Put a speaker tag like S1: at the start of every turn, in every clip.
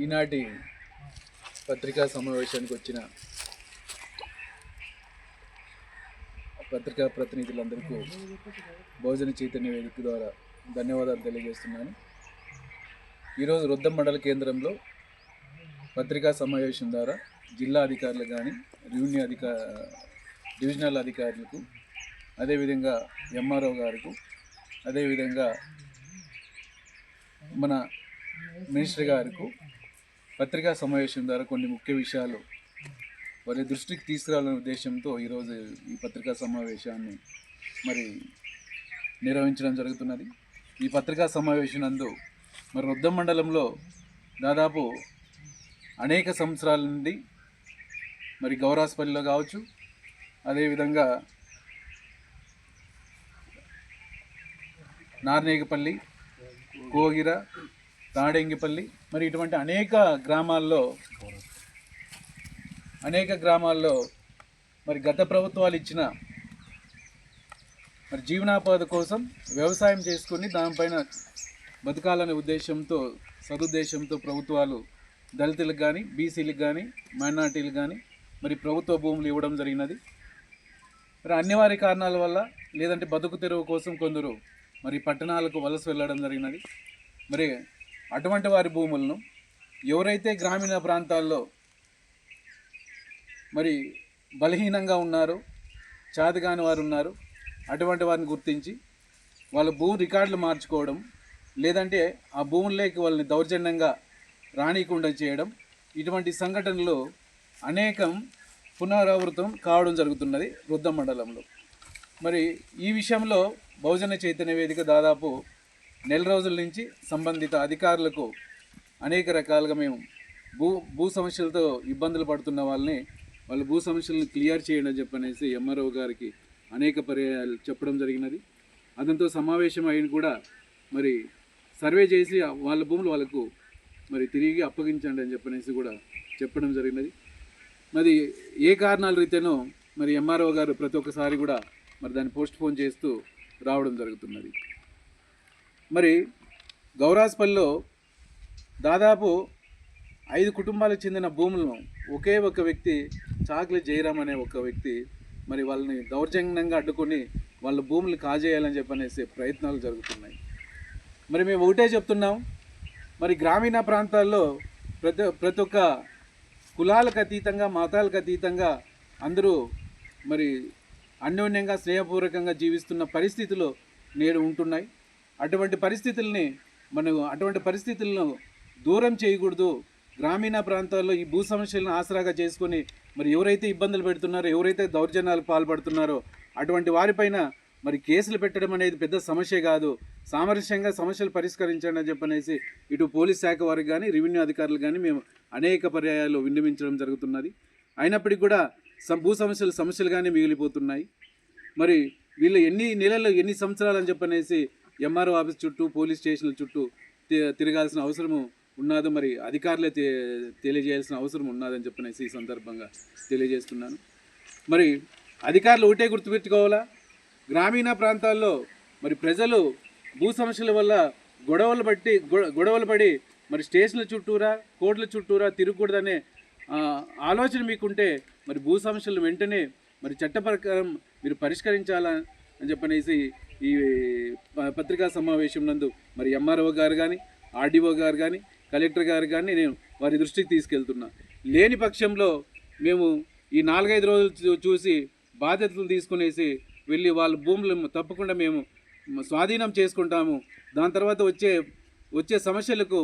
S1: ఈనాటి పత్రికా సమావేశానికి వచ్చిన పత్రికా ప్రతినిధులందరికీ బహుజన చైతన్య వేదిక ద్వారా ధన్యవాదాలు తెలియజేస్తున్నాను. ఈరోజు రుద్దం మండల కేంద్రంలో పత్రికా సమావేశం ద్వారా జిల్లా అధికారులు కానీ డివిజనల్ అధికారులకు, అదేవిధంగా ఎంఆర్ఓ గారికి, అదేవిధంగా మన మినిస్టర్ గారికి పత్రికా సమావేశం ద్వారా కొన్ని ముఖ్య విషయాలు వారి దృష్టికి తీసుకురావాలనే ఉద్దేశంతో ఈరోజు ఈ పత్రికా సమావేశాన్ని నిర్వహించడం జరుగుతున్నది. ఈ పత్రికా సమావేశం నందు రుద్దం మండలంలో దాదాపు అనేక సంవత్సరాల నుండి గౌరాస్పల్లిలో కావచ్చు, అదేవిధంగా నార్నేగపల్లి, కోగిర, తాడెంగిపల్లి ఇటువంటి అనేక గ్రామాల్లో గత ప్రభుత్వాలు ఇచ్చిన జీవనోపాధి కోసం వ్యవసాయం చేసుకుని దానిపైన బతకాలనే ఉద్దేశంతో, సదుద్దేశంతో ప్రభుత్వాలు దళితులకు కానీ, బీసీలకు కానీ, మైనార్టీలకు కానీ ప్రభుత్వ భూములు ఇవ్వడం జరిగినది. అనివార్య కారణాల వల్ల, లేదంటే బతుకు తెరువు కోసం కొందరు పట్టణాలకు వలస వెళ్ళడం జరిగినది. అటువంటి వారి భూములను ఎవరైతే గ్రామీణ ప్రాంతాల్లో బలహీనంగా ఉన్నారో, చాతగాని వారు ఉన్నారు, అటువంటి వారిని గుర్తించి వాళ్ళ భూ రికార్డులు మార్చుకోవడం, లేదంటే ఆ భూముల్లోకి వాళ్ళని దౌర్జన్యంగా రానియకుండా చేయడం, ఇటువంటి సంఘటనలు అనేకం పునరావృతం కావడం జరుగుతున్నది రుద్దం మండలంలో. ఈ విషయంలో బహుజన చైతన్య వేదిక దాదాపు నెల రోజుల నుంచి సంబంధిత అధికారులకు అనేక రకాలుగా మేము భూ సమస్యలతో ఇబ్బందులు పడుతున్న వాళ్ళ భూ సమస్యలను క్లియర్ చేయడం చెప్పనేసి ఎంఆర్ఓ గారికి అనేక పర్యాయాలు చెప్పడం జరిగినది. అదంతో సమావేశం అయిన కూడా సర్వే చేసి వాళ్ళ భూములు వాళ్ళకు తిరిగి అప్పగించండి అని చెప్పనేసి కూడా చెప్పడం జరిగినది. ఏ కారణాల రీత్యానో ఎంఆర్ఓ గారు ప్రతి ఒక్కసారి కూడా దాన్ని పోస్ట్ పోన్ చేస్తూ రావడం జరుగుతున్నది. గౌరాస్పల్లిలో దాదాపు 5 కుటుంబాలకు చెందిన భూములను ఒకే ఒక వ్యక్తి, చాకలి జయరామ్ అనే ఒక వ్యక్తి వాళ్ళని దౌర్జన్యంగా అడ్డుకొని వాళ్ళ భూములు కాజేయాలని చెప్పనేసి ప్రయత్నాలు జరుగుతున్నాయి. మేము ఒకటే చెప్తున్నాం, గ్రామీణ ప్రాంతాల్లో ప్రతి ఒక్క కులాలకు అతీతంగా, మతాలకు అతీతంగా అందరూ అన్యోన్యంగా, స్నేహపూర్వకంగా జీవిస్తున్న పరిస్థితులు నేడు ఉంటున్నాయి. అటువంటి పరిస్థితులను దూరం చేయకూడదు. గ్రామీణ ప్రాంతాల్లో ఈ భూ సమస్యలను ఆసరాగా చేసుకొని ఎవరైతే ఇబ్బందులు పెడుతున్నారో, ఎవరైతే దౌర్జన్యాలకు పాల్పడుతున్నారో అటువంటి వారిపైన కేసులు పెట్టడం అనేది పెద్ద సమస్య కాదు. సామరస్యంగా సమస్యలు పరిష్కరించండి అని చెప్పనేసి ఇటు పోలీస్ శాఖ వారికి కానీ, రెవెన్యూ అధికారులు కానీ మేము అనేక పర్యాయాలు విన్నవించడం జరుగుతున్నది. అయినప్పటికీ కూడా భూ సమస్యలుగానే మిగిలిపోతున్నాయి. వీళ్ళు ఎన్ని నెలలు, ఎన్ని సంవత్సరాలు అని చెప్పనేసి ఎంఆర్ఓ ఆఫీస్ చుట్టూ, పోలీస్ స్టేషన్ల చుట్టూ తిరగాల్సిన అవసరము ఉన్నదో అధికారులే తెలియజేయాల్సిన అవసరం ఉన్నదని చెప్పనేసి ఈ సందర్భంగా తెలియజేస్తున్నాను. అధికారులు ఒకటే గుర్తుపెట్టుకోవాలా, గ్రామీణ ప్రాంతాల్లో ప్రజలు భూ సమస్యల వల్ల గొడవలు పడి స్టేషన్ల చుట్టూరా, కోర్టుల చుట్టూరా తిరగకూడదనే ఆలోచన మీకుంటే భూ సమస్యలు వెంటనే చట్ట ప్రకారం మీరు పరిష్కరించాలా అని చెప్పనేసి ఈ పత్రికా సమావేశం నందు ఎంఆర్ఓ గారు కానీ, ఆర్డీఓ గారు కానీ, కలెక్టర్ గారు కానీ నేను వారి దృష్టికి తీసుకెళ్తున్నా. లేని పక్షంలో మేము ఈ 4-5 రోజులు చూసి బాధ్యతలు తీసుకునేసి వెళ్ళి వాళ్ళ భూములను తప్పకుండా మేము స్వాధీనం చేసుకుంటాము. దాని తర్వాత వచ్చే సమస్యలకు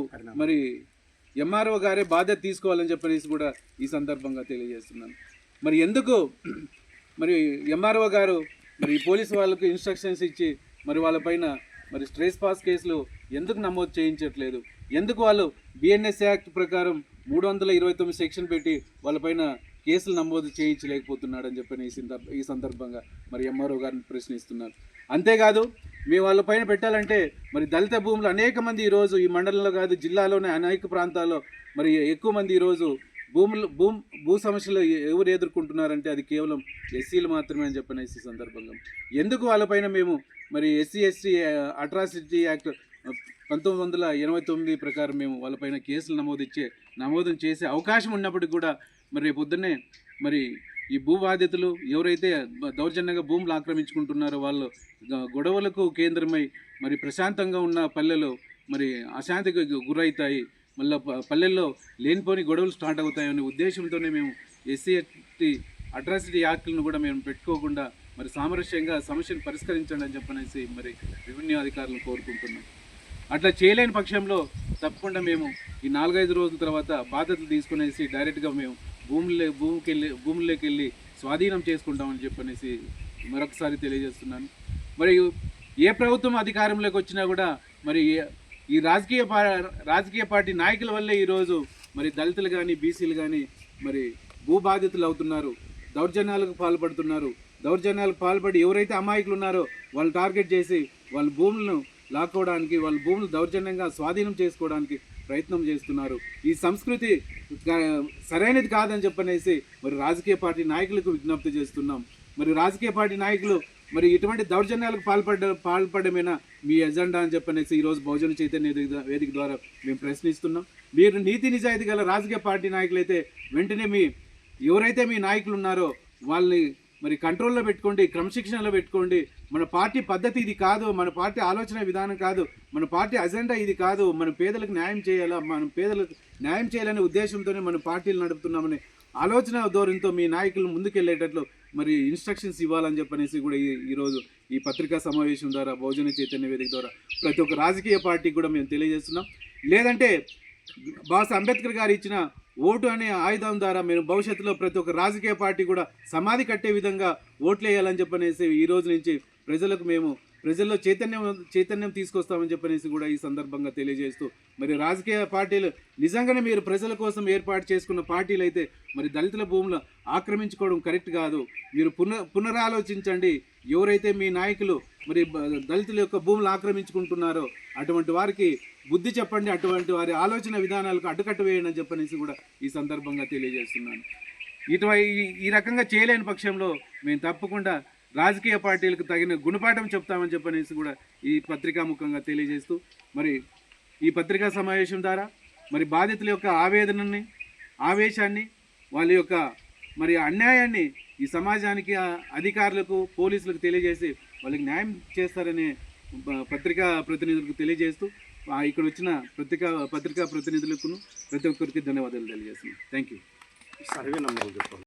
S1: ఎంఆర్ఓ గారే బాధ్యత తీసుకోవాలని చెప్పనేసి కూడా ఈ సందర్భంగా తెలియజేస్తున్నాను. ఎందుకు ఎంఆర్ఓ గారు పోలీసు వాళ్ళకు ఇన్స్ట్రక్షన్స్ ఇచ్చి వాళ్ళపైన స్ట్రేస్ పాస్ కేసులు ఎందుకు నమోదు చేయించట్లేదు? ఎందుకు వాళ్ళు బిఎన్ఎస్ యాక్ట్ ప్రకారం 329 సెక్షన్ పెట్టి వాళ్ళపైన కేసులు నమోదు చేయించలేకపోతున్నాడని చెప్పని ఈ సందర్భంగా ఎంఆర్ఓ గారిని ప్రశ్నిస్తున్నారు. అంతేకాదు, మేము వాళ్ళపైన పెట్టాలంటే దళిత భూములు అనేక మంది ఈరోజు ఈ మండలంలో కాదు, జిల్లాలోనే అనేక ప్రాంతాల్లో ఎక్కువ మంది ఈరోజు భూ సమస్యలు ఎవరు ఎదుర్కొంటున్నారంటే అది కేవలం ఎస్సీలు మాత్రమే అని చెప్పనేసి సందర్భంగా ఎందుకు వాళ్ళపైన మేము ఎస్సీ అట్రాసిటీ యాక్ట్ 1989 ప్రకారం మేము వాళ్ళపైన కేసులు నమోదు చేసే అవకాశం ఉన్నప్పటికీ కూడా మరి రేపు పొద్దున్నే మరి ఈ భూ బాధితులు ఎవరైతే దౌర్జన్యంగా భూములు ఆక్రమించుకుంటున్నారో వాళ్ళు గొడవలకు కేంద్రమై మరి ప్రశాంతంగా ఉన్న పల్లెలు మరి అశాంతికి గురవుతాయి, మళ్ళీ పల్లెల్లో లేనిపోని గొడవలు స్టార్ట్ అవుతాయనే ఉద్దేశంతోనే మేము ఎస్సీ అట్రాసిటీ యాక్ట్లను కూడా మేము పెట్టుకోకుండా మరి సామరస్యంగా సమస్యను పరిష్కరించండి అని చెప్పనేసి మరి రెవెన్యూ అధికారులను కోరుకుంటున్నాం. అట్లా చేయలేని పక్షంలో తప్పకుండా మేము ఈ 4-5 రోజుల తర్వాత బాధ్యతలు తీసుకునేసి డైరెక్ట్గా మేము భూముల్లోకి వెళ్ళి స్వాధీనం చేసుకుంటామని చెప్పనేసి మరొకసారి తెలియజేస్తున్నాను. మరి ఏ ప్రభుత్వం అధికారంలోకి వచ్చినా కూడా మరి ఈ రాజకీయ పార్టీ నాయకుల వల్లే ఈరోజు మరి దళితులు కానీ బీసీలు కానీ మరి భూ బాధితులు అవుతున్నారు, దౌర్జన్యాలకు పాల్పడి ఎవరైతే అమాయకులు ఉన్నారో వాళ్ళు టార్గెట్ చేసి వాళ్ళ భూములను లాక్కోవడానికి, వాళ్ళ భూములు దౌర్జన్యంగా స్వాధీనం చేసుకోవడానికి ప్రయత్నం చేస్తున్నారు. ఈ సంస్కృతి సరైనది కాదని చెప్పనేసి మరి రాజకీయ పార్టీ నాయకులకు విజ్ఞప్తి చేస్తున్నాం. మరి రాజకీయ పార్టీ నాయకులు మరి ఇటువంటి దౌర్జన్యాలకు పాల్పడమేనా మీ ఎజెండా అని చెప్పనేసి ఈరోజు బహుజన చైతన్య వేదిక ద్వారా మేము ప్రశ్నిస్తున్నాం. మీరు నీతి నిజాయితీ గల రాజకీయ పార్టీ నాయకులైతే వెంటనే ఎవరైతే మీ నాయకులు ఉన్నారో వాళ్ళని మరి కంట్రోల్లో పెట్టుకోండి, క్రమశిక్షణలో పెట్టుకోండి. మన పార్టీ పద్ధతి ఇది కాదు, మన పార్టీ ఆలోచన విధానం కాదు, మన పార్టీ అజెండా ఇది కాదు. మన పేదలకు న్యాయం చేయాలా, మన పేదలకు న్యాయం చేయాలనే ఉద్దేశంతోనే మన పార్టీలు నడుపుతున్నామని ఆలోచన ధోరణితో మీ నాయకులు ముందుకెళ్ళేటట్లు మరి ఇన్స్ట్రక్షన్స్ ఇవ్వాలని చెప్పనేసి కూడా ఈరోజు ఈ పత్రికా సమావేశం ద్వారా బహుజన చైతన్య వేదిక ద్వారా ప్రతి ఒక్క రాజకీయ పార్టీకి కూడా మేము తెలియజేస్తున్నాం. లేదంటే బాస్ అంబేద్కర్ గారు ఇచ్చిన ఓటు అనే ఆయుధం ద్వారా మేము భవిష్యత్తులో ప్రతి ఒక్క రాజకీయ పార్టీ కూడా సమాధి కట్టే విధంగా ఓట్లు వేయాలని చెప్పనేసి ఈ రోజు నుంచి ప్రజల్లో చైతన్యం తీసుకొస్తామని చెప్పనేసి కూడా ఈ సందర్భంగా తెలియజేస్తూ మరి రాజకీయ పార్టీలు నిజంగానే మీరు ప్రజల కోసం ఏర్పాటు చేసుకున్న పార్టీలు అయితే మరి దళితుల భూములు ఆక్రమించుకోవడం కరెక్ట్ కాదు. మీరు పునరాలోచించండి. ఎవరైతే మీ నాయకులు మరి దళితుల యొక్క భూములు ఆక్రమించుకుంటున్నారో అటువంటి వారికి బుద్ధి చెప్పండి, అటువంటి వారి ఆలోచన విధానాలకు అడ్డుకట్ట వేయండి అని చెప్పనేసి కూడా ఈ సందర్భంగా తెలియజేస్తున్నాను. ఈ రకంగా చేయలేని పక్షంలో మేము తప్పకుండా రాజకీయ పార్టీలకు తగిన గుణపాఠం చెప్తామని చెప్పనేసి కూడా ఈ పత్రికా ముఖంగా తెలియజేస్తూ మరి ఈ పత్రికా సమావేశం ద్వారా మరి బాధితుల యొక్క ఆవేదనని, ఆవేశాన్ని, వాళ్ళ యొక్క మరి అన్యాయాన్ని ఈ సమాజానికి, అధికారులకు, పోలీసులకు తెలియజేసి వాళ్ళకి న్యాయం చేస్తారనే పత్రికా ప్రతినిధులకు తెలియజేస్తూ ఇక్కడ వచ్చిన పత్రికా ప్రతినిధులకు ప్రతి ఒక్కరికి ధన్యవాదాలు తెలియజేస్తున్నాను. Thank you.